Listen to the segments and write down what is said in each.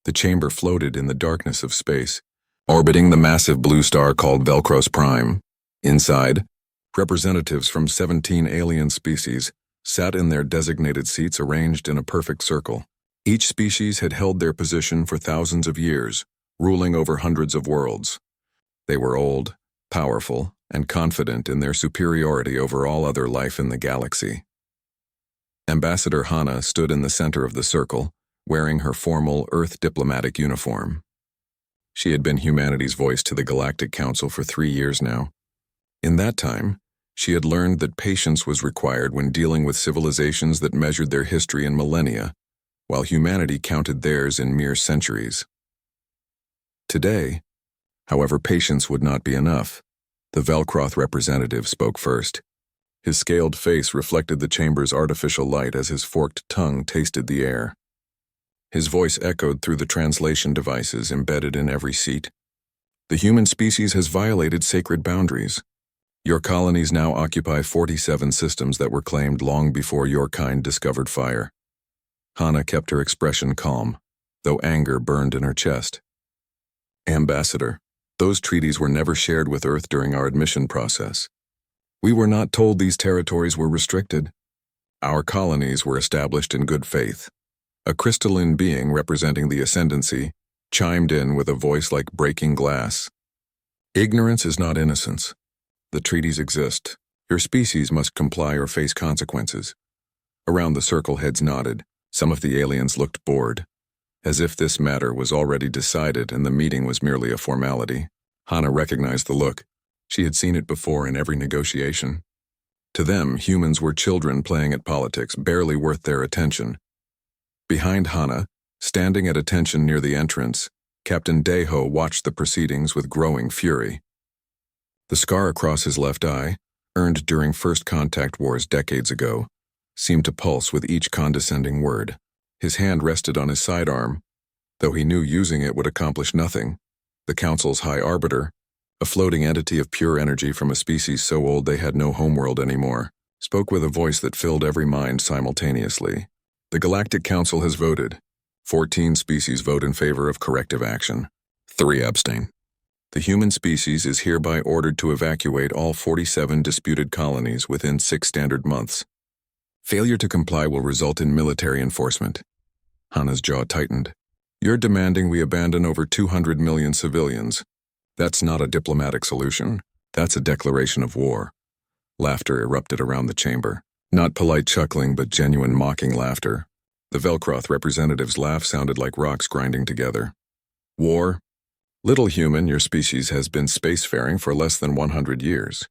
The chamber floated in the darkness of space, orbiting the massive blue star called Velcros Prime. Inside, representatives from 17 alien species sat in their designated seats arranged in a perfect circle. Each species had held their position for thousands of years, ruling over hundreds of worlds. They were old, powerful, and confident in their superiority over all other life in the galaxy. Ambassador Hana stood in the center of the circle, wearing her formal Earth diplomatic uniform. She had been humanity's voice to the Galactic Council for 3 years now. In that time, she had learned that patience was required when dealing with civilizations that measured their history in millennia, while humanity counted theirs in mere centuries. Today, however, patience would not be enough. The Velcroth representative spoke first. His scaled face reflected the chamber's artificial light as his forked tongue tasted the air. His voice echoed through the translation devices embedded in every seat. The human species has violated sacred boundaries. Your colonies now occupy 47 systems that were claimed long before your kind discovered fire. Hana kept her expression calm, though anger burned in her chest. Ambassador, those treaties were never shared with Earth during our admission process. We were not told these territories were restricted. Our colonies were established in good faith. A crystalline being representing the ascendancy chimed in with a voice like breaking glass. Ignorance is not innocence. The treaties exist. Your species must comply or face consequences. Around the circle, heads nodded. Some of the aliens looked bored, as if this matter was already decided and the meeting was merely a formality. Hana recognized the look. She had seen it before in every negotiation. To them, humans were children playing at politics, barely worth their attention. Behind Hana, standing at attention near the entrance, Captain Deho watched the proceedings with growing fury. The scar across his left eye, earned during first contact wars decades ago, seemed to pulse with each condescending word. His hand rested on his sidearm, though he knew using it would accomplish nothing. The Council's High Arbiter, a floating entity of pure energy from a species so old they had no homeworld anymore, spoke with a voice that filled every mind simultaneously. The Galactic Council has voted. 14 species vote in favor of corrective action. 3 abstain. The human species is hereby ordered to evacuate all 47 disputed colonies within 6 standard months. Failure to comply will result in military enforcement. Hana's jaw tightened. You're demanding we abandon over 200 million civilians. That's not a diplomatic solution. That's a declaration of war. Laughter erupted around the chamber. Not polite chuckling, but genuine mocking laughter. The Velcroth representative's laugh sounded like rocks grinding together. War? Little human, your species has been spacefaring for less than 100 years.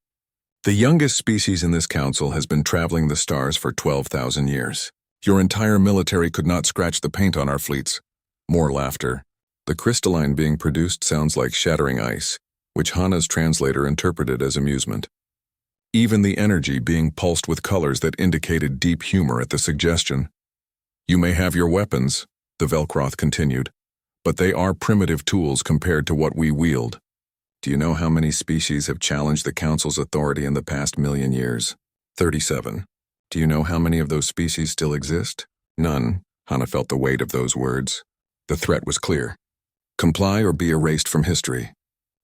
The youngest species in this council has been traveling the stars for 12,000 years. Your entire military could not scratch the paint on our fleets. More laughter. The crystalline being produced sounds like shattering ice, which Hana's translator interpreted as amusement. Even the energy being pulsed with colors that indicated deep humor at the suggestion. You may have your weapons, the Velcroth continued, but they are primitive tools compared to what we wield. Do you know how many species have challenged the Council's authority in the past million years? 37. Do you know how many of those species still exist? None. Hana felt the weight of those words. The threat was clear. Comply or be erased from history.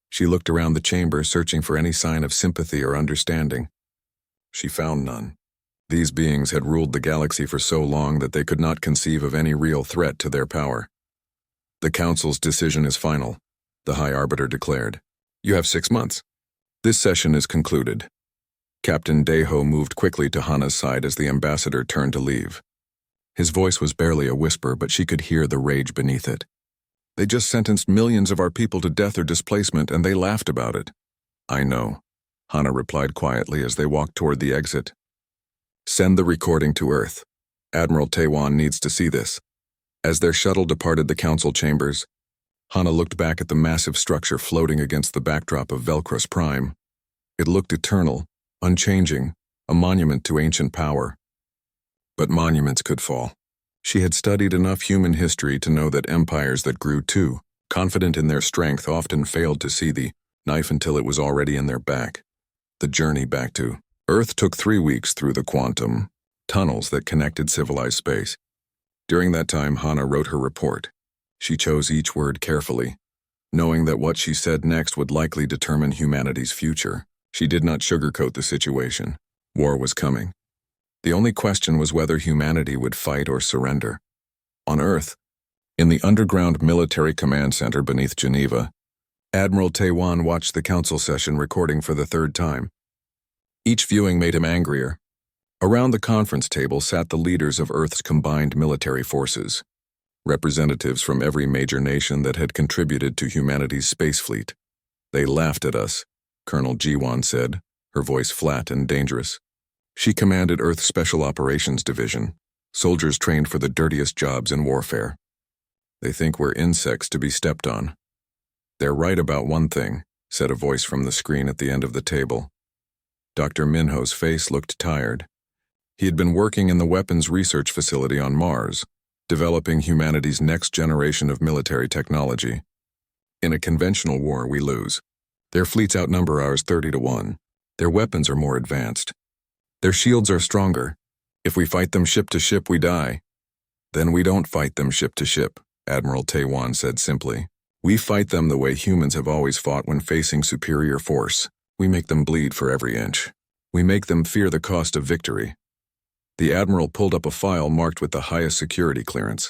She looked around the chamber, searching for any sign of sympathy or understanding. She found none. These beings had ruled the galaxy for so long that they could not conceive of any real threat to their power. The Council's decision is final, the High Arbiter declared. You have 6 months. This session is concluded. Captain Deho moved quickly to Hana's side as the ambassador turned to leave. His voice was barely a whisper, but she could hear the rage beneath it. They just sentenced millions of our people to death or displacement, and they laughed about it. I know, Hana replied quietly as they walked toward the exit. Send the recording to Earth. Admiral Taiwan needs to see this. As their shuttle departed the council chambers, Hana looked back at the massive structure floating against the backdrop of Velcros Prime. It looked eternal, unchanging, a monument to ancient power. But monuments could fall. She had studied enough human history to know that empires that grew too confident in their strength, often failed to see the knife until it was already in their back. The journey back to Earth took 3 weeks through the quantum tunnels that connected civilized space. During that time, Hana wrote her report. She chose each word carefully, knowing that what she said next would likely determine humanity's future. She did not sugarcoat the situation. War was coming. The only question was whether humanity would fight or surrender. On Earth, in the underground military command center beneath Geneva, Admiral Taiwan watched the council session recording for the third time. Each viewing made him angrier. Around the conference table sat the leaders of Earth's combined military forces, representatives from every major nation that had contributed to humanity's space fleet. They laughed at us, Colonel Jiwan said, her voice flat and dangerous. She commanded Earth's Special Operations Division, soldiers trained for the dirtiest jobs in warfare. They think we're insects to be stepped on. They're right about one thing, said a voice from the screen at the end of the table. Dr. Minho's face looked tired. He had been working in the weapons research facility on Mars, developing humanity's next generation of military technology. In a conventional war, we lose. Their fleets outnumber ours 30-1. Their weapons are more advanced. Their shields are stronger. If we fight them ship to ship, we die. Then we don't fight them ship to ship, Admiral Taiwan said simply. We fight them the way humans have always fought when facing superior force. We make them bleed for every inch. We make them fear the cost of victory. The Admiral pulled up a file marked with the highest security clearance.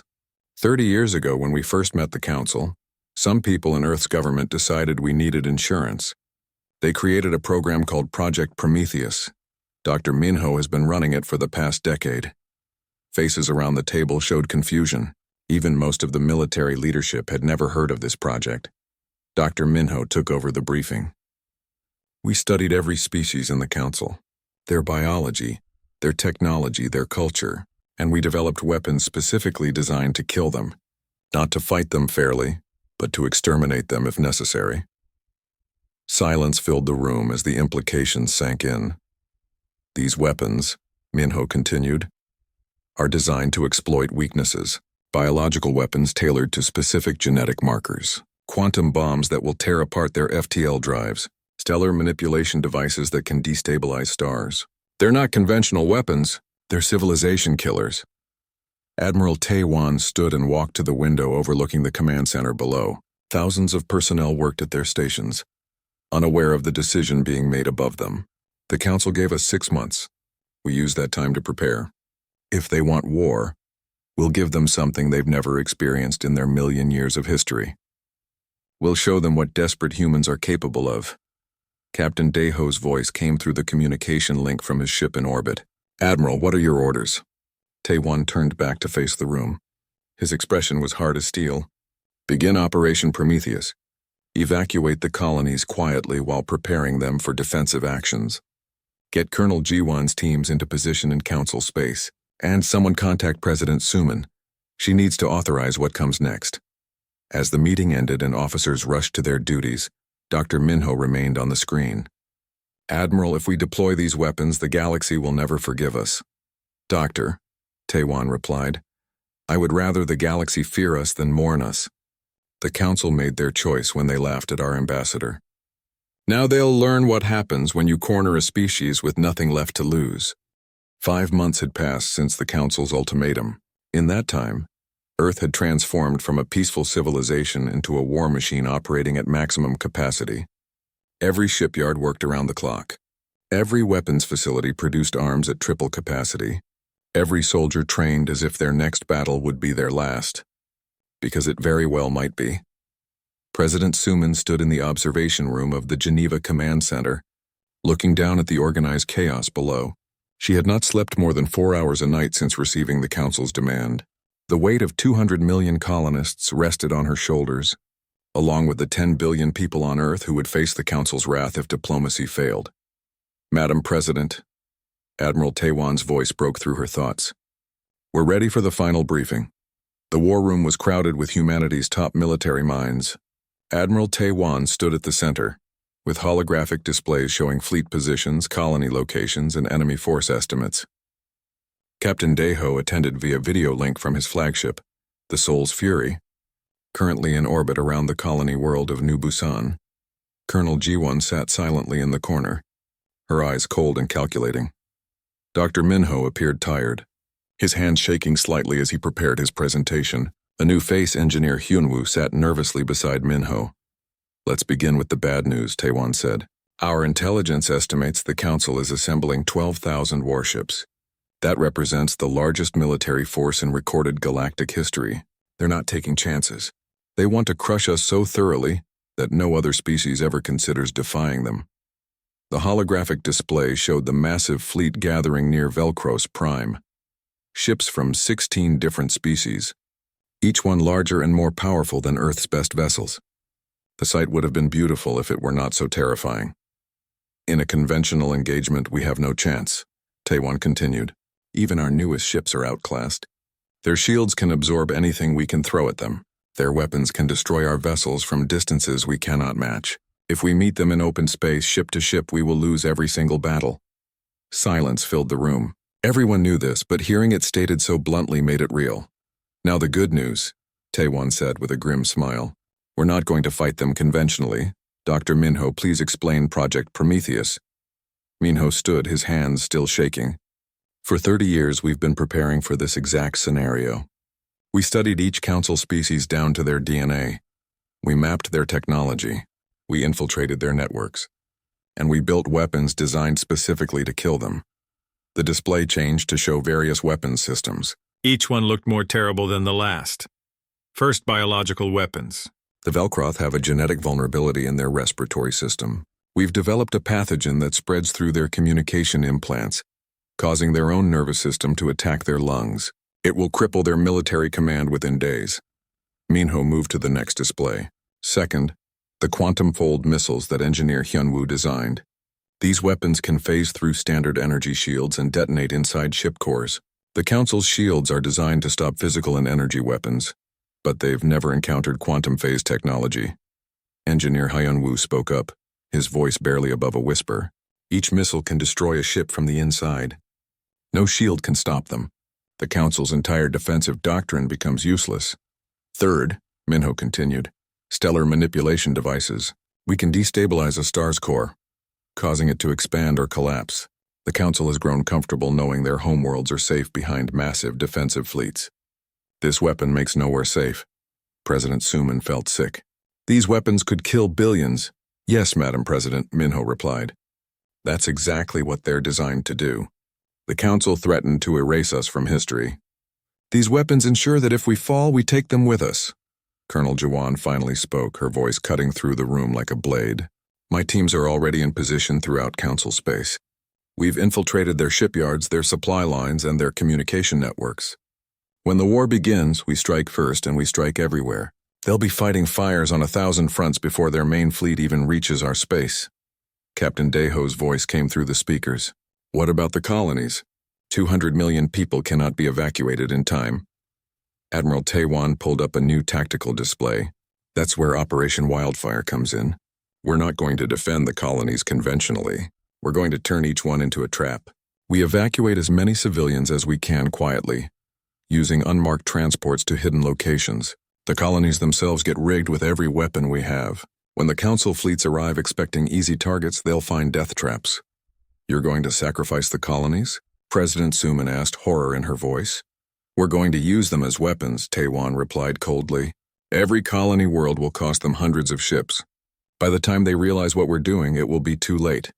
30 years ago, when we first met the Council, some people in Earth's government decided we needed insurance. They created a program called Project Prometheus. Dr. Minho has been running it for the past decade. Faces around the table showed confusion. Even most of the military leadership had never heard of this project. Dr. Minho took over the briefing. We studied every species in the Council, their biology, their technology, their culture, and we developed weapons specifically designed to kill them, not to fight them fairly, but to exterminate them if necessary. Silence filled the room as the implications sank in. These weapons, Minho continued, are designed to exploit weaknesses, biological weapons tailored to specific genetic markers, quantum bombs that will tear apart their FTL drives, stellar manipulation devices that can destabilize stars. They're not conventional weapons, they're civilization killers. Admiral Taiwan stood and walked to the window overlooking the command center below. Thousands of personnel worked at their stations, unaware of the decision being made above them. The Council gave us 6 months. We used that time to prepare. If they want war, we'll give them something they've never experienced in their million years of history. We'll show them what desperate humans are capable of. Captain Daho's voice came through the communication link from his ship in orbit. Admiral, what are your orders? Taiwan turned back to face the room. His expression was hard as steel. Begin Operation Prometheus. Evacuate the colonies quietly while preparing them for defensive actions. Get Colonel Jiwan's teams into position in Council space. And someone contact President Suman. She needs to authorize what comes next. As the meeting ended and officers rushed to their duties, Dr. Minho remained on the screen. Admiral, if we deploy these weapons, the galaxy will never forgive us. Doctor, Taiwan replied, I would rather the galaxy fear us than mourn us. The Council made their choice when they laughed at our ambassador. Now they'll learn what happens when you corner a species with nothing left to lose. 5 months had passed since the Council's ultimatum. In that time, Earth had transformed from a peaceful civilization into a war machine operating at maximum capacity. Every shipyard worked around the clock. Every weapons facility produced arms at triple capacity. Every soldier trained as if their next battle would be their last. Because it very well might be. President Suman stood in the observation room of the Geneva Command Center, looking down at the organized chaos below. She had not slept more than 4 hours a night since receiving the Council's demand. The weight of 200 million colonists rested on her shoulders, along with the 10 billion people on Earth who would face the Council's wrath if diplomacy failed. Madam President, Admiral Taiwan's voice broke through her thoughts. We're ready for the final briefing. The war room was crowded with humanity's top military minds. Admiral Taiwan stood at the center, with holographic displays showing fleet positions, colony locations, and enemy force estimates. Captain Daho attended via video link from his flagship, the Soul's Fury, currently in orbit around the colony world of New Busan. Colonel Jiwon sat silently in the corner, her eyes cold and calculating. Dr. Minho appeared tired, his hand shaking slightly as he prepared his presentation. A new face, Engineer Hyunwoo, sat nervously beside Minho. Let's begin with the bad news, Taewon said. Our intelligence estimates the Council is assembling 12,000 warships. That represents the largest military force in recorded galactic history. They're not taking chances. They want to crush us so thoroughly that no other species ever considers defying them. The holographic display showed the massive fleet gathering near Velcros Prime. Ships from 16 different species, each one larger and more powerful than Earth's best vessels. The sight would have been beautiful if it were not so terrifying. In a conventional engagement, we have no chance, Taewon continued. Even our newest ships are outclassed. Their shields can absorb anything we can throw at them. Their weapons can destroy our vessels from distances we cannot match. If we meet them in open space, ship to ship, we will lose every single battle. Silence filled the room. Everyone knew this, but hearing it stated so bluntly made it real. Now the good news, Taewon said with a grim smile. We're not going to fight them conventionally. Dr. Minho, please explain Project Prometheus. Minho stood, his hands still shaking. For 30 years, we've been preparing for this exact scenario. We studied each council species down to their DNA. We mapped their technology. We infiltrated their networks. And we built weapons designed specifically to kill them. The display changed to show various weapons systems. Each one looked more terrible than the last. First, biological weapons. The Velcroth have a genetic vulnerability in their respiratory system. We've developed a pathogen that spreads through their communication implants, causing their own nervous system to attack their lungs. It will cripple their military command within days. Minho moved to the next display. Second, the quantum-fold missiles that Engineer Hyunwoo designed. These weapons can phase through standard energy shields and detonate inside ship cores. The Council's shields are designed to stop physical and energy weapons, but they've never encountered quantum phase technology. Engineer Hyunwoo spoke up, his voice barely above a whisper. Each missile can destroy a ship from the inside. No shield can stop them. The Council's entire defensive doctrine becomes useless. Third, Minho continued, stellar manipulation devices. We can destabilize a star's core, causing it to expand or collapse. The Council has grown comfortable knowing their homeworlds are safe behind massive defensive fleets. This weapon makes nowhere safe. President Suman felt sick. These weapons could kill billions. Yes, Madam President, Minho replied. That's exactly what they're designed to do. The Council threatened to erase us from history. These weapons ensure that if we fall, we take them with us. Colonel Jawan finally spoke, her voice cutting through the room like a blade. My teams are already in position throughout Council space. We've infiltrated their shipyards, their supply lines, and their communication networks. When the war begins, we strike first and we strike everywhere. They'll be fighting fires on 1,000 fronts before their main fleet even reaches our space. Captain Daeho's voice came through the speakers. What about the colonies? 200 million people cannot be evacuated in time. Admiral Taewon pulled up a new tactical display. That's where Operation Wildfire comes in. We're not going to defend the colonies conventionally. We're going to turn each one into a trap. We evacuate as many civilians as we can quietly, using unmarked transports to hidden locations. The colonies themselves get rigged with every weapon we have. When the Council fleets arrive expecting easy targets, they'll find death traps. You're going to sacrifice the colonies? President Suman asked, horror in her voice. We're going to use them as weapons, Taewon replied coldly. Every colony world will cost them hundreds of ships. By the time they realize what we're doing, it will be too late.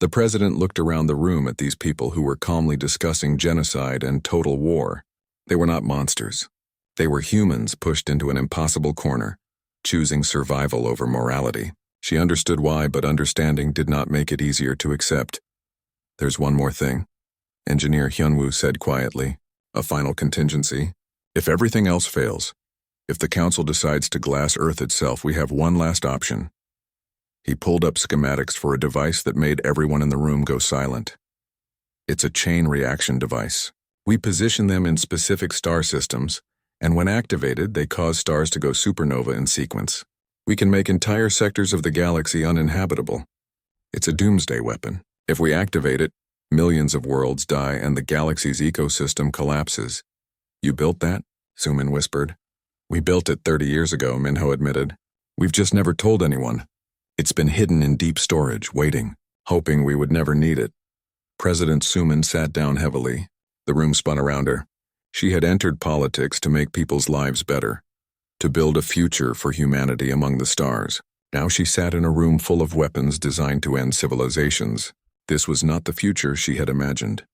The president looked around the room at these people who were calmly discussing genocide and total war. They were not monsters. They were humans pushed into an impossible corner, choosing survival over morality. She understood why, but understanding did not make it easier to accept. There's one more thing, Engineer Hyunwoo said quietly. A final contingency. If everything else fails, if the Council decides to glass Earth itself, we have one last option. He pulled up schematics for a device that made everyone in the room go silent. It's a chain reaction device. We position them in specific star systems, and when activated, they cause stars to go supernova in sequence. We can make entire sectors of the galaxy uninhabitable. It's a doomsday weapon. If we activate it, millions of worlds die and the galaxy's ecosystem collapses. You built that? Suman whispered. We built it 30 years ago, Minho admitted. We've just never told anyone. It's been hidden in deep storage, waiting, hoping we would never need it. President Suman sat down heavily. The room spun around her. She had entered politics to make people's lives better, to build a future for humanity among the stars. Now she sat in a room full of weapons designed to end civilizations. This was not the future she had imagined.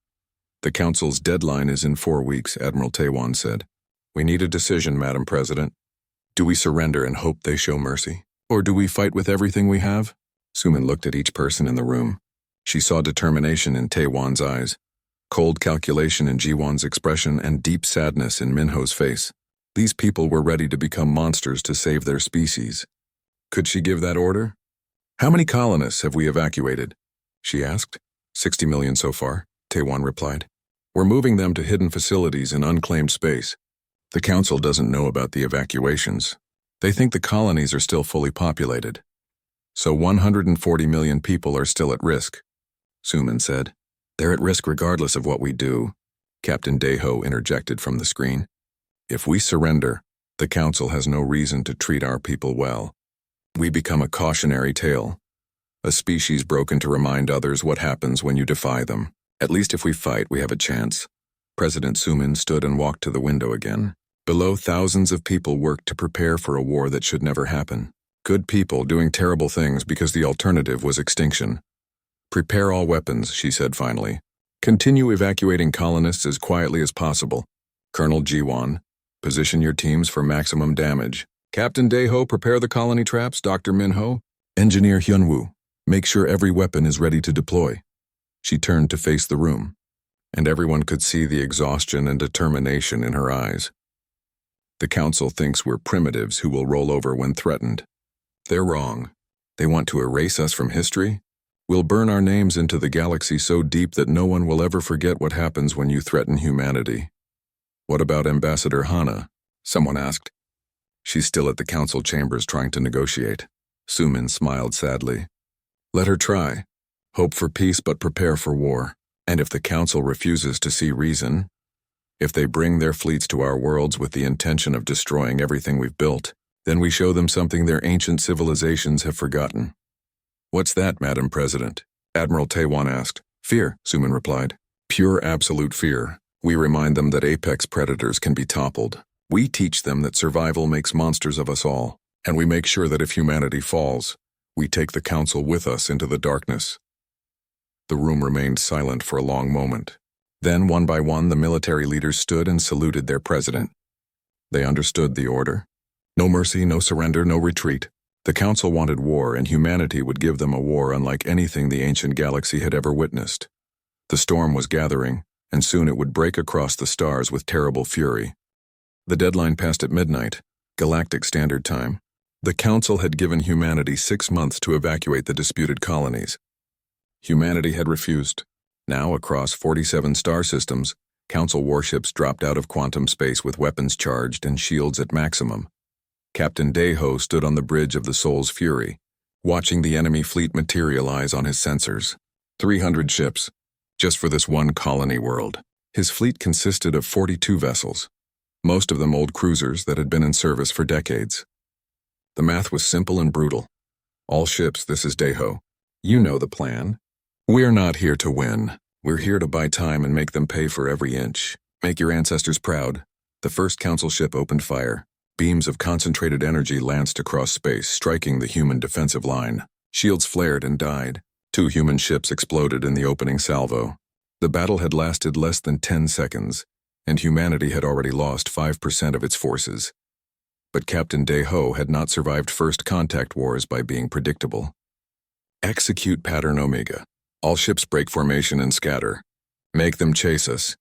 The Council's deadline is in 4 weeks, Admiral Taiwan said. We need a decision, Madam President. Do we surrender and hope they show mercy? Or do we fight with everything we have? Suman looked at each person in the room. She saw determination in Taiwan's eyes, cold calculation in Jiwan's expression, and deep sadness in Minho's face. These people were ready to become monsters to save their species. Could she give that order? How many colonists have we evacuated? She asked. 60 million so far, Taiwan replied. We're moving them to hidden facilities in unclaimed space. The Council doesn't know about the evacuations. They think the colonies are still fully populated. So 140 million people are still at risk, Suman said. They're at risk regardless of what we do, Captain Deho interjected from the screen. If we surrender, the Council has no reason to treat our people well. We become a cautionary tale, a species broken to remind others what happens when you defy them. At least if we fight, we have a chance. President Suman stood and walked to the window again. Below, thousands of people worked to prepare for a war that should never happen. Good people doing terrible things because the alternative was extinction. Prepare all weapons, she said finally. Continue evacuating colonists as quietly as possible. Colonel Jiwan, position your teams for maximum damage. Captain Deho, prepare the colony traps. Dr. Minho, Engineer Hyunwoo, make sure every weapon is ready to deploy. She turned to face the room, and everyone could see the exhaustion and determination in her eyes. The Council thinks we're primitives who will roll over when threatened. They're wrong. They want to erase us from history? We'll burn our names into the galaxy so deep that no one will ever forget what happens when you threaten humanity. What about Ambassador Hana? Someone asked. She's still at the Council chambers trying to negotiate. Suman smiled sadly. Let her try. Hope for peace but prepare for war. And if the Council refuses to see reason, if they bring their fleets to our worlds with the intention of destroying everything we've built, then we show them something their ancient civilizations have forgotten. What's that, Madam President? Admiral Taiwan asked. Fear, Suman replied. Pure absolute fear. We remind them that apex predators can be toppled. We teach them that survival makes monsters of us all, and we make sure that if humanity falls, we take the Council with us into the darkness. The room remained silent for a long moment. Then, one by one, the military leaders stood and saluted their president. They understood the order. No mercy, no surrender, no retreat. The Council wanted war, and humanity would give them a war unlike anything the ancient galaxy had ever witnessed. The storm was gathering, and soon it would break across the stars with terrible fury. The deadline passed at midnight, Galactic Standard Time. The Council had given humanity 6 months to evacuate the disputed colonies. Humanity had refused. Now, across 47 star systems, Council warships dropped out of quantum space with weapons charged and shields at maximum. Captain Deho stood on the bridge of the Soul's Fury, watching the enemy fleet materialize on his sensors. 300 ships, just for this one colony world. His fleet consisted of 42 vessels, most of them old cruisers that had been in service for decades. The math was simple and brutal. All ships, this is Deho. You know the plan. We're not here to win. We're here to buy time and make them pay for every inch. Make your ancestors proud. The first Council ship opened fire. Beams of concentrated energy lanced across space, striking the human defensive line. Shields flared and died. 2 human ships exploded in the opening salvo. The battle had lasted less than 10 seconds, and humanity had already lost 5% of its forces. But Captain Deho had not survived first contact wars by being predictable. Execute pattern Omega. All ships break formation and scatter. Make them chase us.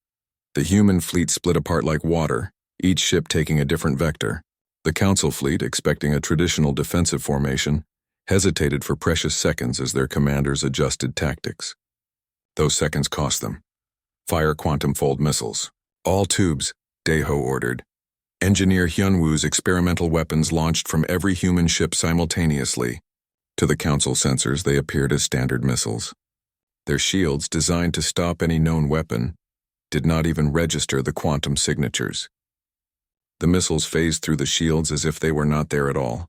The human fleet split apart like water, each ship taking a different vector. The Council fleet, expecting a traditional defensive formation, hesitated for precious seconds as their commanders adjusted tactics. Those seconds cost them. Fire quantum fold missiles. All tubes, Deho ordered. Engineer Hyunwoo's experimental weapons launched from every human ship simultaneously. To the Council sensors, they appeared as standard missiles. Their shields, designed to stop any known weapon, did not even register the quantum signatures. The missiles phased through the shields as if they were not there at all.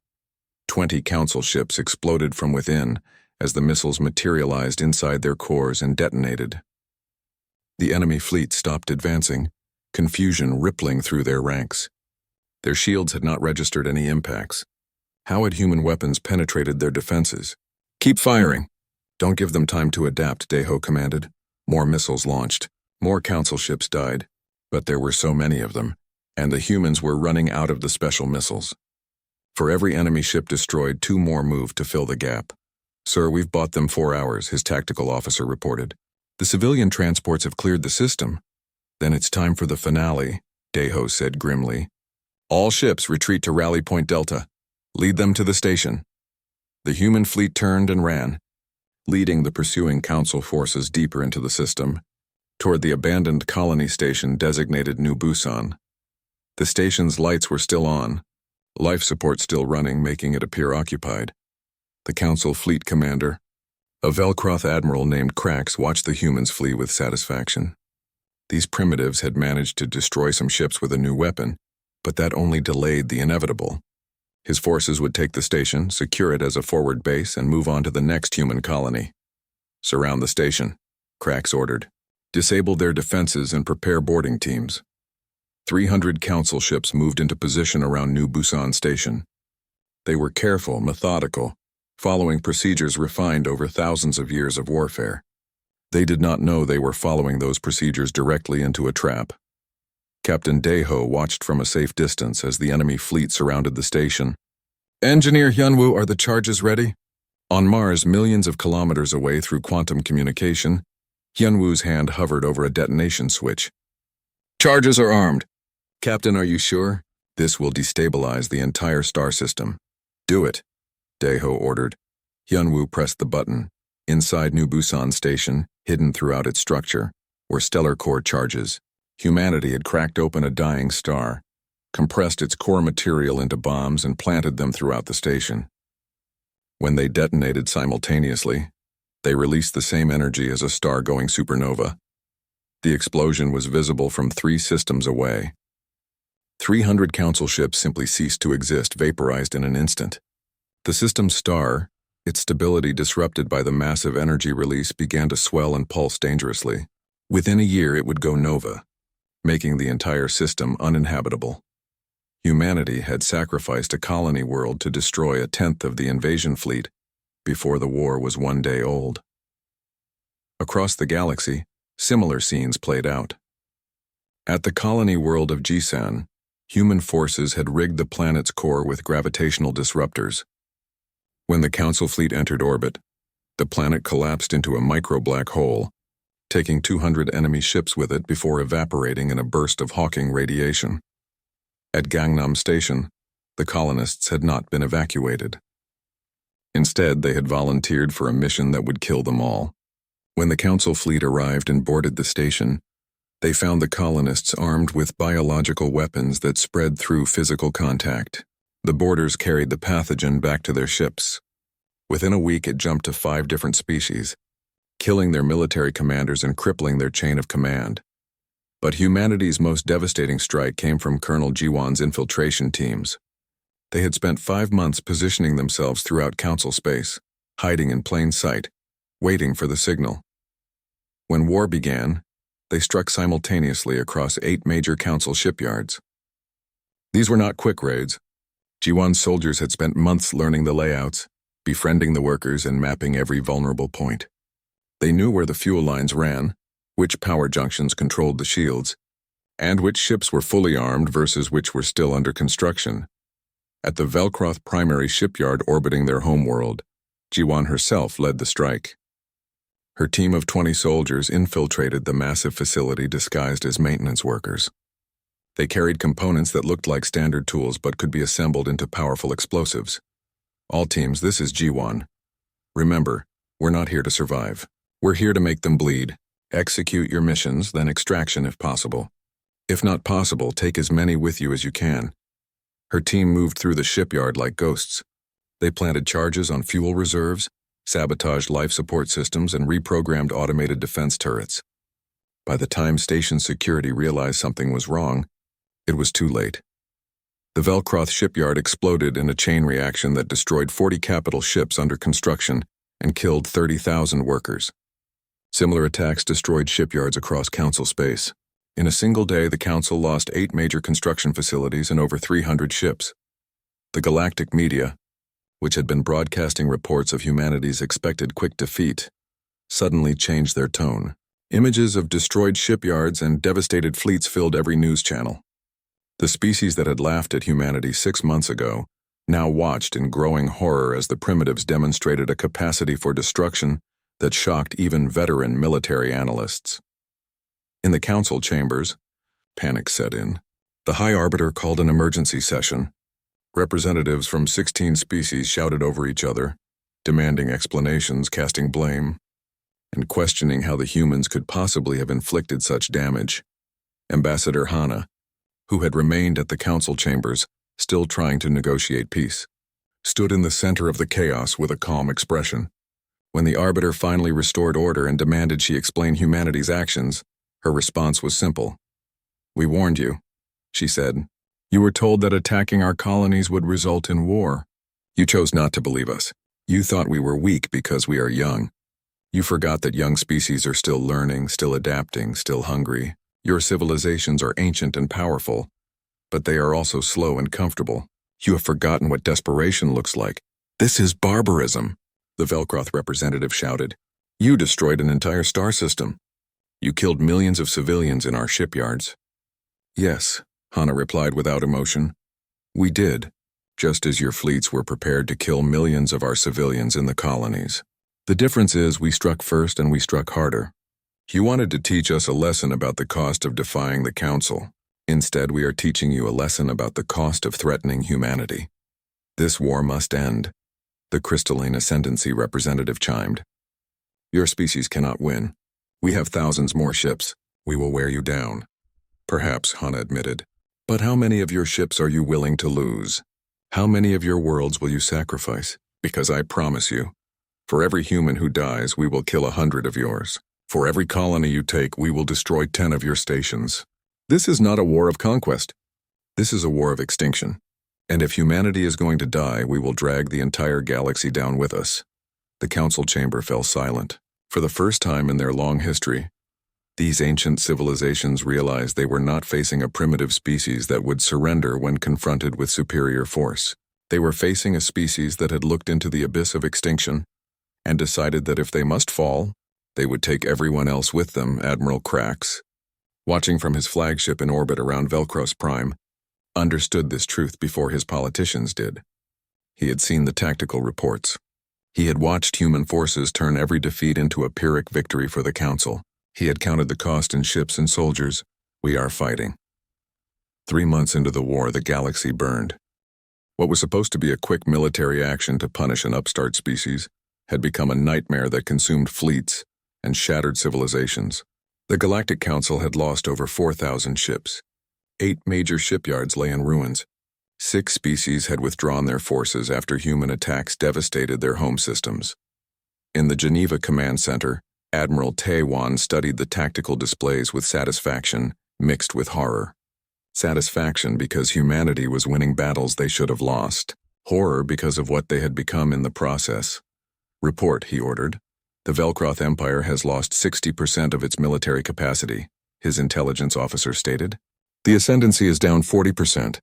20 Council ships exploded from within as the missiles materialized inside their cores and detonated. The enemy fleet stopped advancing, confusion rippling through their ranks. Their shields had not registered any impacts. How had human weapons penetrated their defenses? "Keep firing. Don't give them time to adapt," Deho commanded. More missiles launched. More council ships died. But there were so many of them, and the humans were running out of the special missiles. For every enemy ship destroyed, 2 more moved to fill the gap. "Sir, we've bought them 4 hours," his tactical officer reported. "The civilian transports have cleared the system." "Then it's time for the finale," Deho said grimly. "All ships retreat to Rally Point Delta. Lead them to the station." The human fleet turned and ran, leading the pursuing council forces deeper into the system, toward the abandoned colony station designated New Busan. The station's lights were still on, life support still running, making it appear occupied. The council fleet commander, a Velcroth admiral named Krax, watched the humans flee with satisfaction. These primitives had managed to destroy some ships with a new weapon, but that only delayed the inevitable. His forces would take the station, secure it as a forward base, and move on to the next human colony. "Surround the station," Krax ordered. "Disable their defenses and prepare boarding teams." 300 council ships moved into position around New Busan Station. They were careful, methodical, following procedures refined over thousands of years of warfare. They did not know they were following those procedures directly into a trap. Captain Deho watched from a safe distance as the enemy fleet surrounded the station. "Engineer Hyunwoo, are the charges ready?" On Mars, millions of kilometers away through quantum communication, Hyunwoo's hand hovered over a detonation switch. "Charges are armed." "Captain, are you sure? This will destabilize the entire star system." "Do it," Deho ordered. Hyunwoo pressed the button. Inside New Busan Station, hidden throughout its structure, were stellar core charges. Humanity had cracked open a dying star, compressed its core material into bombs, and planted them throughout the station. When they detonated simultaneously, they released the same energy as a star-going supernova. The explosion was visible from 3 systems away. 300 council ships simply ceased to exist, vaporized in an instant. The system's star, its stability disrupted by the massive energy release, began to swell and pulse dangerously. Within a year, it would go nova, making the entire system uninhabitable. Humanity had sacrificed a colony world to destroy 1/10 of the invasion fleet before the war was 1 day old. Across the galaxy, similar scenes played out. At the colony world of Jisan, human forces had rigged the planet's core with gravitational disruptors. When the Council fleet entered orbit, the planet collapsed into a micro-black hole, taking 200 enemy ships with it before evaporating in a burst of Hawking radiation. At Gangnam Station, the colonists had not been evacuated. Instead, they had volunteered for a mission that would kill them all. When the Council fleet arrived and boarded the station, they found the colonists armed with biological weapons that spread through physical contact. The boarders carried the pathogen back to their ships. Within a week, it jumped to 5 different species, killing their military commanders and crippling their chain of command. But humanity's most devastating strike came from Colonel Jiwon's infiltration teams. They had spent 5 months positioning themselves throughout Council space, hiding in plain sight, waiting for the signal. When war began, they struck simultaneously across 8 major Council shipyards. These were not quick raids. Jiwon's soldiers had spent months learning the layouts, befriending the workers, and mapping every vulnerable point. They knew where the fuel lines ran, which power junctions controlled the shields, and which ships were fully armed versus which were still under construction. At the Velcroth primary shipyard orbiting their homeworld, Jiwon herself led the strike. Her team of 20 soldiers infiltrated the massive facility disguised as maintenance workers. They carried components that looked like standard tools but could be assembled into powerful explosives. "All teams, this is Jiwon. Remember, we're not here to survive. We're here to make them bleed. Execute your missions, then extraction if possible. If not possible, take as many with you as you can." Her team moved through the shipyard like ghosts. They planted charges on fuel reserves, sabotaged life support systems, and reprogrammed automated defense turrets. By the time station security realized something was wrong, it was too late. The Velcroth shipyard exploded in a chain reaction that destroyed 40 capital ships under construction and killed 30,000 workers. Similar attacks destroyed shipyards across Council space. In a single day, the Council lost 8 major construction facilities and over 300 ships. The galactic media, which had been broadcasting reports of humanity's expected quick defeat, suddenly changed their tone. Images of destroyed shipyards and devastated fleets filled every news channel. The species that had laughed at humanity 6 months ago now watched in growing horror as the primitives demonstrated a capacity for destruction that shocked even veteran military analysts. In the council chambers, panic set in. The High Arbiter called an emergency session. Representatives from 16 species shouted over each other, demanding explanations, casting blame, and questioning how the humans could possibly have inflicted such damage. Ambassador Hana, who had remained at the council chambers, still trying to negotiate peace, stood in the center of the chaos with a calm expression. When the Arbiter finally restored order and demanded she explain humanity's actions, her response was simple. "We warned you," she said. "You were told that attacking our colonies would result in war. You chose not to believe us. You thought we were weak because we are young. You forgot that young species are still learning, still adapting, still hungry. Your civilizations are ancient and powerful, but they are also slow and comfortable. You have forgotten what desperation looks like. This is barbarism," the Velcroth representative shouted. "You destroyed an entire star system. You killed millions of civilians in our shipyards." "Yes," Hana replied without emotion. "We did, just as your fleets were prepared to kill millions of our civilians in the colonies. The difference is we struck first and we struck harder. You wanted to teach us a lesson about the cost of defying the Council. Instead, we are teaching you a lesson about the cost of threatening humanity. This war must end," the crystalline ascendancy representative chimed. "Your species cannot win. We have thousands more ships. We will wear you down." "Perhaps," Hana admitted. "But how many of your ships are you willing to lose? How many of your worlds will you sacrifice? Because I promise you, for every human who dies, we will kill 100 of yours. For every colony you take, we will destroy 10 of your stations. This is not a war of conquest. This is a war of extinction. And if humanity is going to die, we will drag the entire galaxy down with us." The council chamber fell silent. For the first time in their long history, these ancient civilizations realized they were not facing a primitive species that would surrender when confronted with superior force. They were facing a species that had looked into the abyss of extinction and decided that if they must fall, they would take everyone else with them. Admiral Krax, watching from his flagship in orbit around Velcro's Prime, understood this truth before his politicians did. He had seen the tactical reports. He had watched human forces turn every defeat into a Pyrrhic victory for the Council. He had counted the cost in ships and soldiers. We are fighting. 3 months into the war, the galaxy burned. What was supposed to be a quick military action to punish an upstart species had become a nightmare that consumed fleets and shattered civilizations. The Galactic Council had lost over 4,000 ships. 8 major shipyards lay in ruins. 6 species had withdrawn their forces after human attacks devastated their home systems. In the Geneva Command Center, Admiral Taewan studied the tactical displays with satisfaction mixed with horror. Satisfaction because humanity was winning battles they should have lost. Horror because of what they had become in the process. "Report," he ordered. "The Velcroth Empire has lost 60% of its military capacity," his intelligence officer stated. "The ascendancy is down 40%.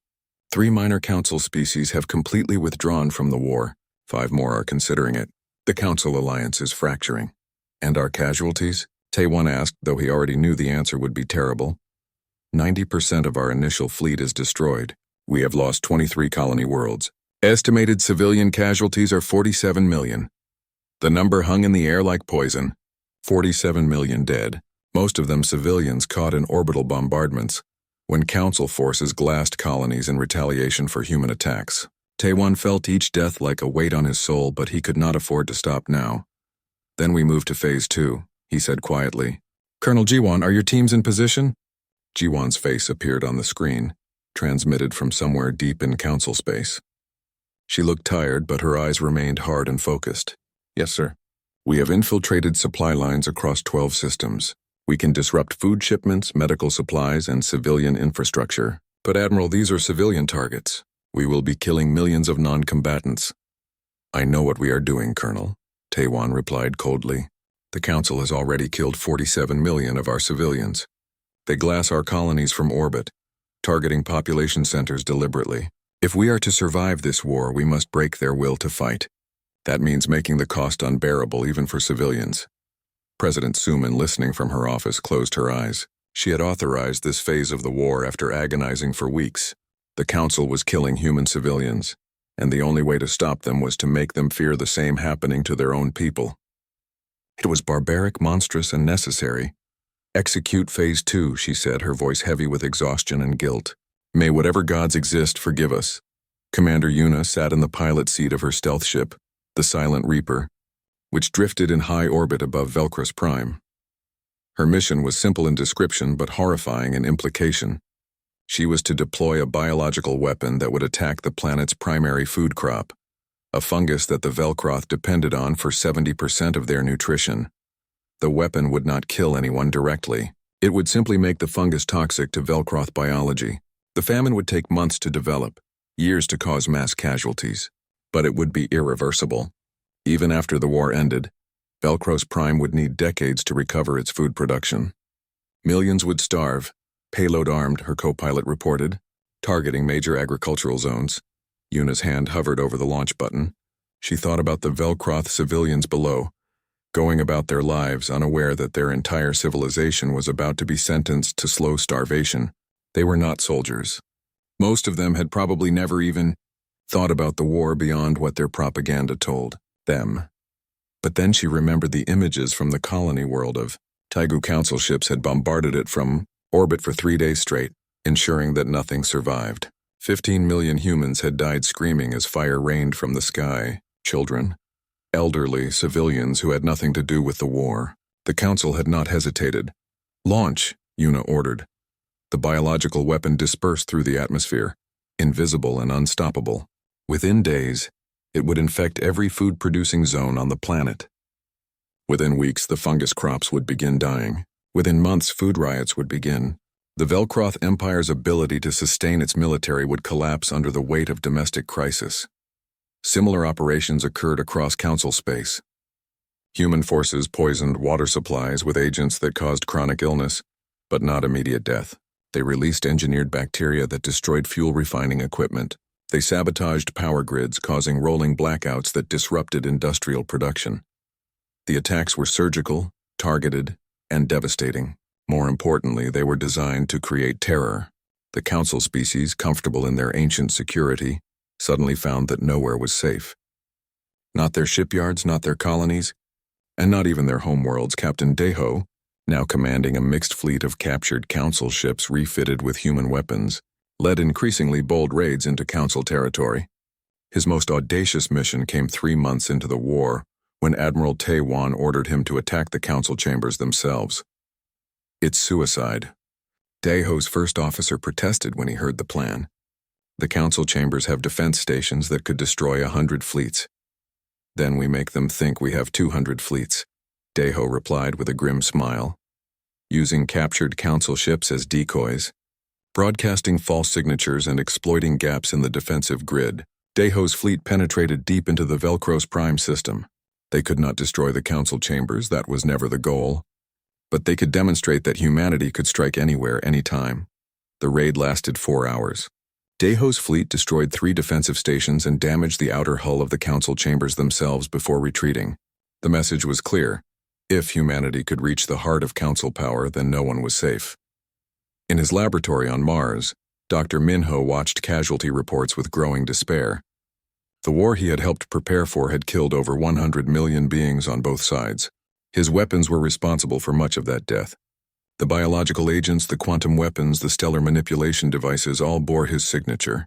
3 minor council species have completely withdrawn from the war. 5 more are considering it. The council alliance is fracturing." "And our casualties?" Taewan asked, though he already knew the answer would be terrible. 90% of our initial fleet is destroyed. We have lost 23 colony worlds. Estimated civilian casualties are 47 million. The number hung in the air like poison. 47 million dead, most of them civilians caught in orbital bombardments, when Council forces glassed colonies in retaliation for human attacks. Taewan felt each death like a weight on his soul, but he could not afford to stop now. "Then we move to Phase 2, he said quietly. "Colonel Jiwan, are your teams in position?" Jiwan's face appeared on the screen, transmitted from somewhere deep in Council space. She looked tired, but her eyes remained hard and focused. "Yes, sir. We have infiltrated supply lines across 12 systems. We can disrupt food shipments, medical supplies, and civilian infrastructure. But Admiral, these are civilian targets. We will be killing millions of non-combatants." "I know what we are doing, Colonel," Taewan replied coldly. "The Council has already killed 47 million of our civilians. They glass our colonies from orbit, targeting population centers deliberately. If we are to survive this war, we must break their will to fight. That means making the cost unbearable even for civilians. President Suman, listening from her office, closed her eyes. She had authorized this phase of the war after agonizing for weeks. The Council was killing human civilians, and the only way to stop them was to make them fear the same happening to their own people. It was barbaric, monstrous, and necessary. Execute Phase 2, she said, her voice heavy with exhaustion and guilt. May whatever gods exist forgive us. Commander Yuna sat in the pilot seat of her stealth ship, the Silent Reaper, which drifted in high orbit above Velcros Prime. Her mission was simple in description but horrifying in implication. She was to deploy a biological weapon that would attack the planet's primary food crop, a fungus that the Velcroth depended on for 70% of their nutrition. The weapon would not kill anyone directly. It would simply make the fungus toxic to Velcroth biology. The famine would take months to develop, years to cause mass casualties, but it would be irreversible. Even after the war ended, Velcros Prime would need decades to recover its food production. Millions would starve, payload armed, her co-pilot reported, targeting major agricultural zones. Yuna's hand hovered over the launch button. She thought about the Velcroth civilians below, going about their lives unaware that their entire civilization was about to be sentenced to slow starvation. They were not soldiers. Most of them had probably never even thought about the war beyond what their propaganda told them. But then she remembered the images from the colony world of Taigu Council ships had bombarded it from orbit for 3 days straight, ensuring that nothing survived. 15 million humans had died screaming as fire rained from the sky. Children, elderly, civilians who had nothing to do with the war. The Council had not hesitated. Launch, Yuna ordered. The biological weapon dispersed through the atmosphere, invisible and unstoppable. Within days, it would infect every food-producing zone on the planet. Within weeks, the fungus crops would begin dying. Within months, food riots would begin. The Velcroth Empire's ability to sustain its military would collapse under the weight of domestic crisis. Similar operations occurred across Council space. Human forces poisoned water supplies with agents that caused chronic illness, but not immediate death. They released engineered bacteria that destroyed fuel refining equipment. They sabotaged power grids, causing rolling blackouts that disrupted industrial production. The attacks were surgical, targeted, and devastating. More importantly, they were designed to create terror. The Council species, comfortable in their ancient security, suddenly found that nowhere was safe. Not their shipyards, not their colonies, and not even their homeworlds. Captain Deho, now commanding a mixed fleet of captured Council ships refitted with human weapons, led increasingly bold raids into Council territory. His most audacious mission came 3 months into the war, when Admiral Taewan ordered him to attack the Council chambers themselves. It's suicide. Deho's first officer protested when he heard the plan. The Council chambers have defense stations that could destroy 100 fleets. Then we make them think we have 200 fleets, Deho replied with a grim smile. Using captured Council ships as decoys, broadcasting false signatures and exploiting gaps in the defensive grid, Deho's fleet penetrated deep into the Velcros Prime system. They could not destroy the Council chambers, that was never the goal. But they could demonstrate that humanity could strike anywhere, anytime. The raid lasted 4 hours. Deho's fleet destroyed 3 defensive stations and damaged the outer hull of the Council chambers themselves before retreating. The message was clear. If humanity could reach the heart of Council power, then no one was safe. In his laboratory on Mars, Dr. Minho watched casualty reports with growing despair. The war he had helped prepare for had killed over 100 million beings on both sides. His weapons were responsible for much of that death. The biological agents, the quantum weapons, the stellar manipulation devices all bore his signature.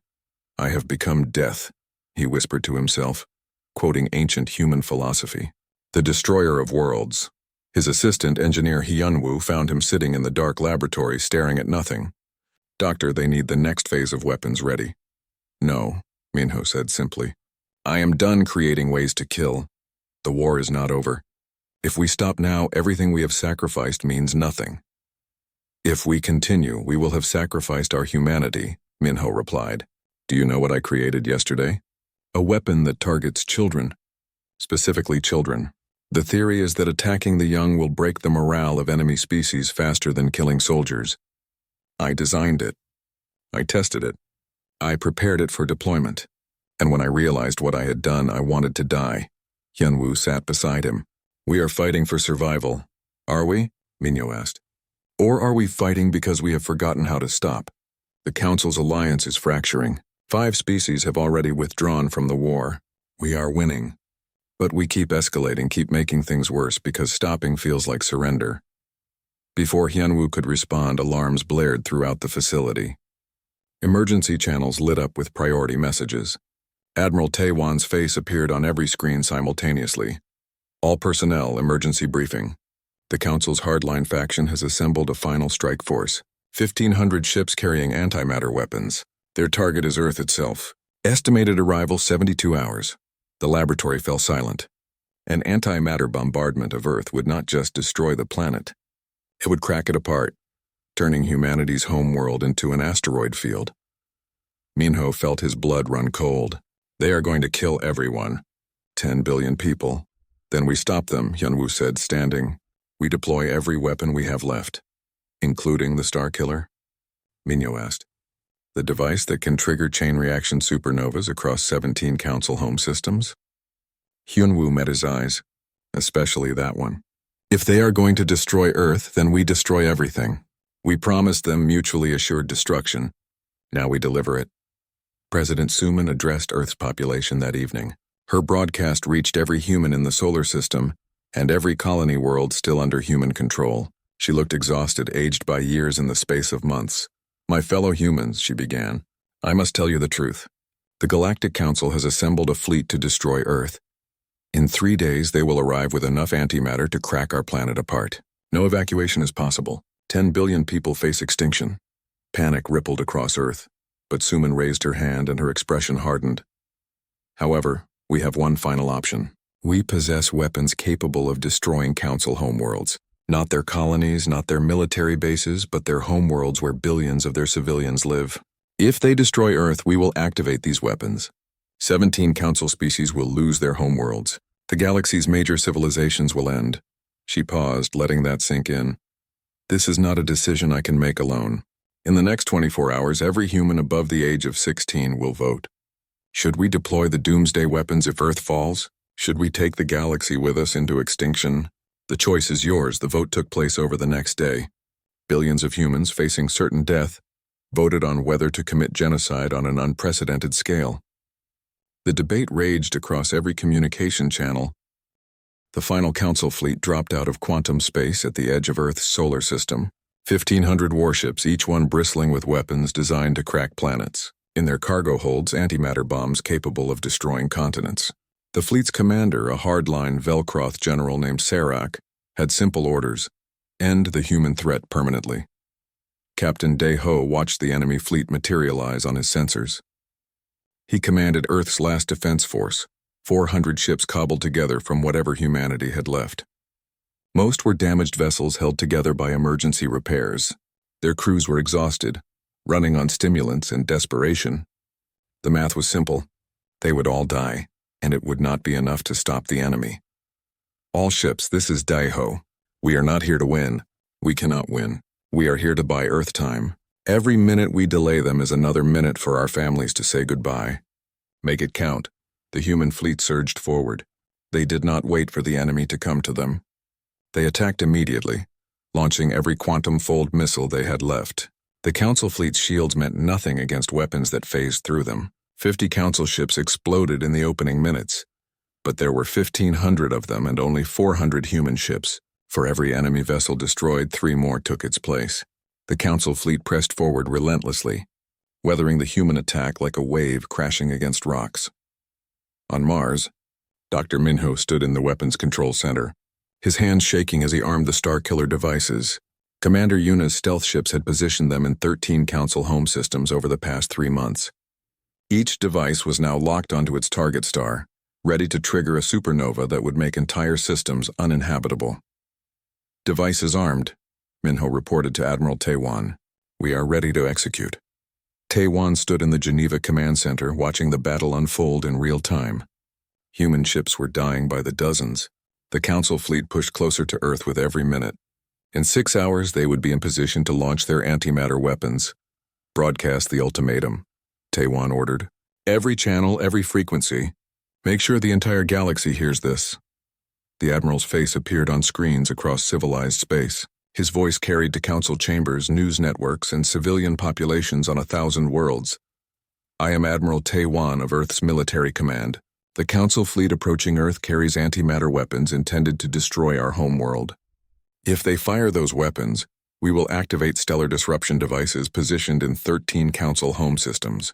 "I have become death," he whispered to himself, quoting ancient human philosophy. The destroyer of worlds. His assistant, engineer Hyunwoo, found him sitting in the dark laboratory staring at nothing. "Doctor, they need the next phase of weapons ready." "No," Minho said simply. "I am done creating ways to kill. The war is not over. If we stop now, everything we have sacrificed means nothing." "If we continue, we will have sacrificed our humanity," Minho replied. "Do you know what I created yesterday? A weapon that targets children. Specifically children. The theory is that attacking the young will break the morale of enemy species faster than killing soldiers. I designed it. I tested it. I prepared it for deployment. And when I realized what I had done, I wanted to die. Hyunwoo sat beside him. We are fighting for survival. Are we? Minho asked. Or are we fighting because we have forgotten how to stop? The Council's alliance is fracturing. 5 species have already withdrawn from the war. We are winning. But we keep escalating, keep making things worse because stopping feels like surrender. Before Hyunwoo could respond, alarms blared throughout the facility. Emergency channels lit up with priority messages. Admiral Taewon's face appeared on every screen simultaneously. All personnel, emergency briefing. The Council's hardline faction has assembled a final strike force. 1,500 ships carrying antimatter weapons. Their target is Earth itself. Estimated arrival 72 hours. The laboratory fell silent. An antimatter bombardment of Earth would not just destroy the planet. It would crack it apart, turning humanity's homeworld into an asteroid field. Minho felt his blood run cold. They are going to kill everyone. 10 billion people. Then we stop them, Hyunwoo said, standing. We deploy every weapon we have left. Including the Star Killer? Minho asked. The device that can trigger chain reaction supernovas across 17 Council home systems? Hyunwoo met his eyes, especially that one. If they are going to destroy Earth, then we destroy everything. We promised them mutually assured destruction. Now we deliver it. President Suman addressed Earth's population that evening. Her broadcast reached every human in the solar system, and every colony world still under human control. She looked exhausted, aged by years in the space of months. My fellow humans, she began, I must tell you the truth. The Galactic Council has assembled a fleet to destroy Earth. In 3 days, they will arrive with enough antimatter to crack our planet apart. No evacuation is possible. 10 billion people face extinction. Panic rippled across Earth, but Suman raised her hand and her expression hardened. However, we have one final option. We possess weapons capable of destroying Council homeworlds. Not their colonies, not their military bases, but their homeworlds where billions of their civilians live. If they destroy Earth, we will activate these weapons. 17 Council species will lose their homeworlds. The galaxy's major civilizations will end. She paused, letting that sink in. This is not a decision I can make alone. In the next 24 hours, every human above the age of 16 will vote. Should we deploy the doomsday weapons if Earth falls? Should we take the galaxy with us into extinction? The choice is yours. The vote took place over the next day. Billions of humans facing certain death voted on whether to commit genocide on an unprecedented scale. The debate raged across every communication channel. The final Council fleet dropped out of quantum space at the edge of Earth's solar system. 1,500 warships, each one bristling with weapons designed to crack planets. In their cargo holds, antimatter bombs capable of destroying continents. The fleet's commander, a hardline Velcroth general named Serac, had simple orders: end the human threat permanently. Captain Dae-ho watched the enemy fleet materialize on his sensors. He commanded Earth's last defense force, 400 ships cobbled together from whatever humanity had left. Most were damaged vessels held together by emergency repairs. Their crews were exhausted, running on stimulants and desperation. The math was simple. They would all die, and it would not be enough to stop the enemy. All ships, this is Dae-ho. We are not here to win. We cannot win. We are here to buy Earth time. Every minute we delay them is another minute for our families to say goodbye. Make it count. The human fleet surged forward. They did not wait for the enemy to come to them. They attacked immediately, launching every quantum-fold missile they had left. The Council fleet's shields meant nothing against weapons that phased through them. 50 Council ships exploded in the opening minutes, but there were 1,500 of them and only 400 human ships. For every enemy vessel destroyed, 3 more took its place. The Council fleet pressed forward relentlessly, weathering the human attack like a wave crashing against rocks. On Mars, Dr. Minho stood in the weapons control center, his hands shaking as he armed the Starkiller devices. Commander Yuna's stealth ships had positioned them in 13 Council home systems over the past 3 months. Each device was now locked onto its target star, ready to trigger a supernova that would make entire systems uninhabitable. Devices armed, Minho reported to Admiral Taewon. We are ready to execute. Taewon stood in the Geneva Command Center watching the battle unfold in real time. Human ships were dying by the dozens. The Council fleet pushed closer to Earth with every minute. In 6 hours, they would be in position to launch their antimatter weapons. Broadcast the ultimatum, Taiwan ordered. Every channel, every frequency. Make sure the entire galaxy hears this. The Admiral's face appeared on screens across civilized space. His voice carried to council chambers, news networks, and civilian populations on 1,000 worlds. I am Admiral Taiwan of Earth's military command. The Council fleet approaching Earth carries antimatter weapons intended to destroy our homeworld. If they fire those weapons, we will activate stellar disruption devices positioned in 13 Council home systems.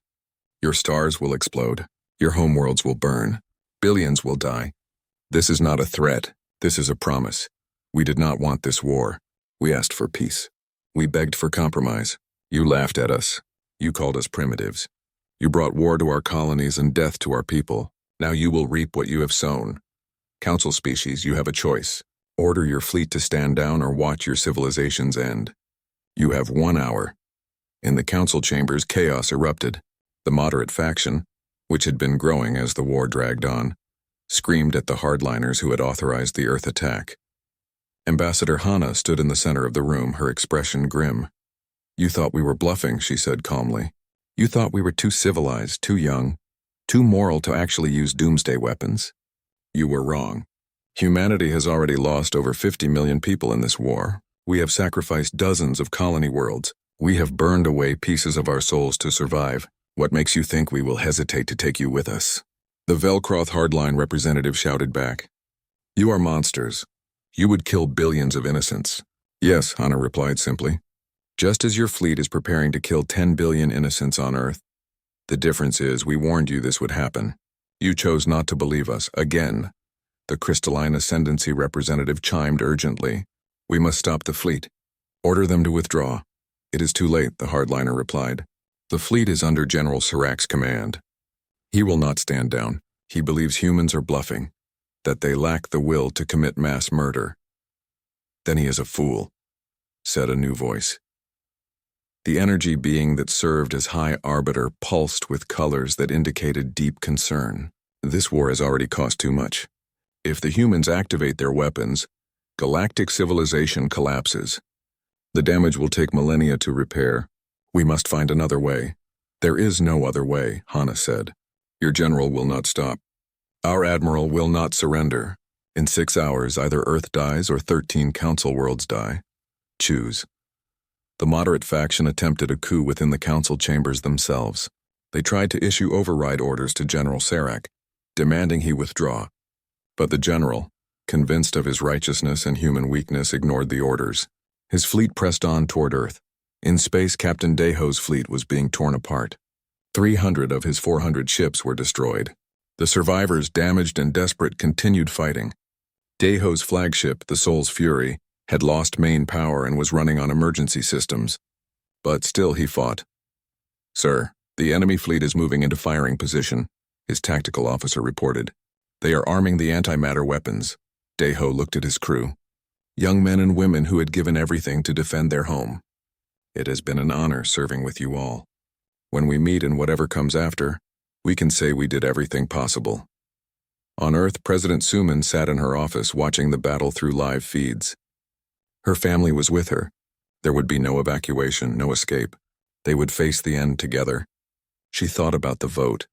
Your stars will explode. Your homeworlds will burn. Billions will die. This is not a threat. This is a promise. We did not want this war. We asked for peace. We begged for compromise. You laughed at us. You called us primitives. You brought war to our colonies and death to our people. Now you will reap what you have sown. Council species, you have a choice. Order your fleet to stand down or watch your civilizations end. You have 1 hour. In the council chambers, chaos erupted. The moderate faction, which had been growing as the war dragged on, screamed at the hardliners who had authorized the Earth attack. Ambassador Hana stood in the center of the room, her expression grim. You thought we were bluffing, she said calmly. You thought we were too civilized, too young, too moral to actually use doomsday weapons. You were wrong. Humanity has already lost over 50 million people in this war. We have sacrificed dozens of colony worlds. We have burned away pieces of our souls to survive. What makes you think we will hesitate to take you with us? The Velcroth hardline representative shouted back. You are monsters. You would kill billions of innocents. Yes, Hana replied simply. Just as your fleet is preparing to kill 10 billion innocents on Earth. The difference is we warned you this would happen. You chose not to believe us, again. The crystalline ascendancy representative chimed urgently. We must stop the fleet. Order them to withdraw. It is too late, the hardliner replied. The fleet is under General Sirac's command. He will not stand down. He believes humans are bluffing, that they lack the will to commit mass murder. Then he is a fool, said a new voice. The energy being that served as High Arbiter pulsed with colors that indicated deep concern. This war has already cost too much. If the humans activate their weapons, galactic civilization collapses. The damage will take millennia to repair. We must find another way. There is no other way, Hana said. Your general will not stop. Our admiral will not surrender. In 6 hours, either Earth dies or 13 council worlds die. Choose. The moderate faction attempted a coup within the council chambers themselves. They tried to issue override orders to General Sirac, demanding he withdraw. But the general, convinced of his righteousness and human weakness, ignored the orders. His fleet pressed on toward Earth. In space, Captain Deho's fleet was being torn apart. 300 of his 400 ships were destroyed. The survivors, damaged and desperate, continued fighting. Deho's flagship, the Soul's Fury, had lost main power and was running on emergency systems. But still he fought. Sir, the enemy fleet is moving into firing position, his tactical officer reported. They are arming the antimatter weapons. Deho looked at his crew. Young men and women who had given everything to defend their home. It has been an honor serving with you all. When we meet in whatever comes after, we can say we did everything possible. On Earth, President Suman sat in her office watching the battle through live feeds. Her family was with her. There would be no evacuation, no escape. They would face the end together. She thought about the vote,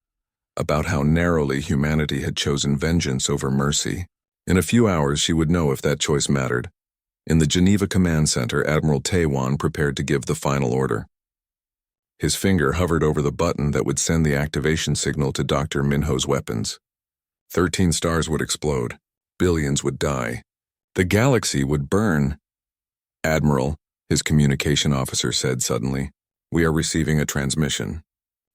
about how narrowly humanity had chosen vengeance over mercy. In a few hours, she would know if that choice mattered. In the Geneva Command Center, Admiral Taiwan prepared to give the final order. His finger hovered over the button that would send the activation signal to Dr. Minho's weapons. 13 stars would explode. Billions would die. The galaxy would burn. Admiral, his communication officer said suddenly, we are receiving a transmission.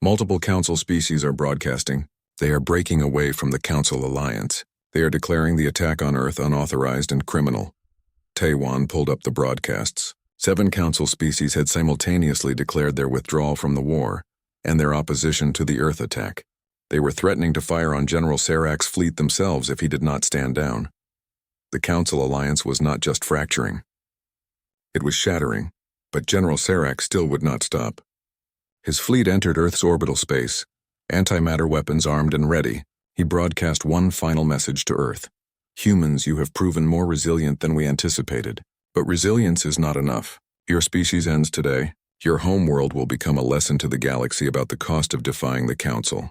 Multiple Council species are broadcasting. They are breaking away from the Council Alliance. They are declaring the attack on Earth unauthorized and criminal. Taiwan pulled up the broadcasts. 7 Council species had simultaneously declared their withdrawal from the war and their opposition to the Earth attack. They were threatening to fire on General Sirac's fleet themselves if he did not stand down. The Council Alliance was not just fracturing. It was shattering, but General Sirac still would not stop. His fleet entered Earth's orbital space, antimatter weapons armed and ready. He broadcast one final message to Earth. Humans, you have proven more resilient than we anticipated, But resilience is not enough. Your species ends today. Your homeworld will become a lesson to the galaxy about the cost of defying the Council.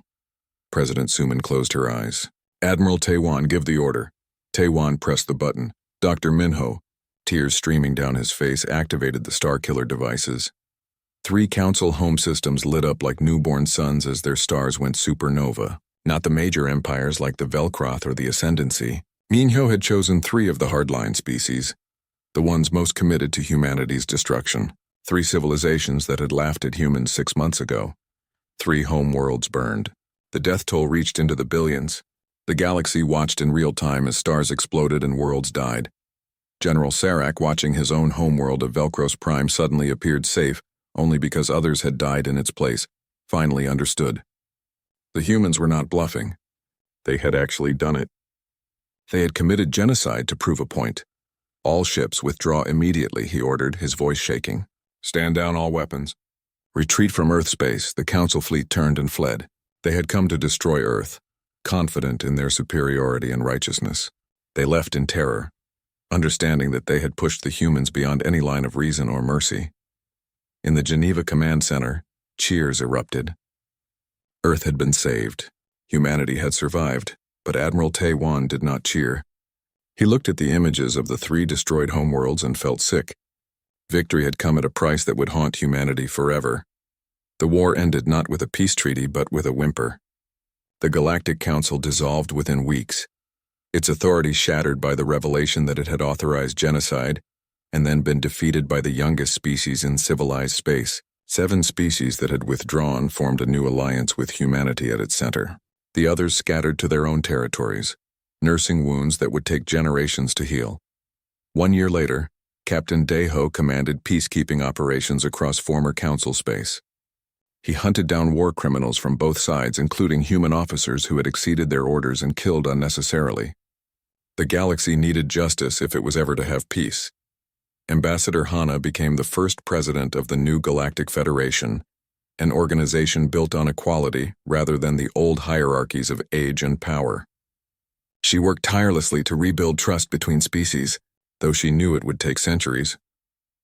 President Suman closed her eyes. Admiral Taiwan, give the order. Taiwan pressed the button. Dr. Minho, tears streaming down his face, activated the Starkiller devices. 3 Council home systems lit up like newborn suns as their stars went supernova. Not the major empires like the Velcroth or the Ascendancy. Minho had chosen 3 of the hardline species, the ones most committed to humanity's destruction. 3 civilizations that had laughed at humans 6 months ago. 3 homeworlds burned. The death toll reached into the billions. The galaxy watched in real time as stars exploded and worlds died. General Serac, watching his own homeworld of Velcros Prime, suddenly appeared safe only because others had died in its place, finally understood. The humans were not bluffing. They had actually done it. They had committed genocide to prove a point. All ships withdraw immediately, he ordered, his voice shaking. Stand down all weapons. Retreat from Earth space. The Council fleet turned and fled. They had come to destroy Earth, confident in their superiority and righteousness. They left in terror, understanding that they had pushed the humans beyond any line of reason or mercy. In the Geneva Command Center, cheers erupted. Earth had been saved. Humanity had survived, but Admiral Taiwan did not cheer. He looked at the images of the 3 destroyed homeworlds and felt sick. Victory had come at a price that would haunt humanity forever. The war ended not with a peace treaty, but with a whimper. The Galactic Council dissolved within weeks, its authority shattered by the revelation that it had authorized genocide and then been defeated by the youngest species in civilized space. 7 species that had withdrawn formed a new alliance with humanity at its center. The others scattered to their own territories, nursing wounds that would take generations to heal. 1 year later, Captain Deho commanded peacekeeping operations across former Council space. He hunted down war criminals from both sides, including human officers who had exceeded their orders and killed unnecessarily. The galaxy needed justice if it was ever to have peace. Ambassador Hana became the first president of the new Galactic Federation, an organization built on equality rather than the old hierarchies of age and power. She worked tirelessly to rebuild trust between species, though she knew it would take centuries.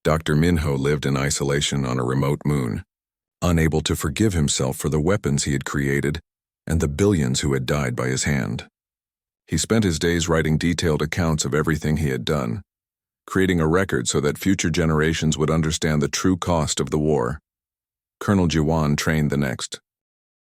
Dr. Minho lived in isolation on a remote moon, unable to forgive himself for the weapons he had created and the billions who had died by his hand. He spent his days writing detailed accounts of everything he had done, creating a record so that future generations would understand the true cost of the war. Colonel Jiwan trained the next.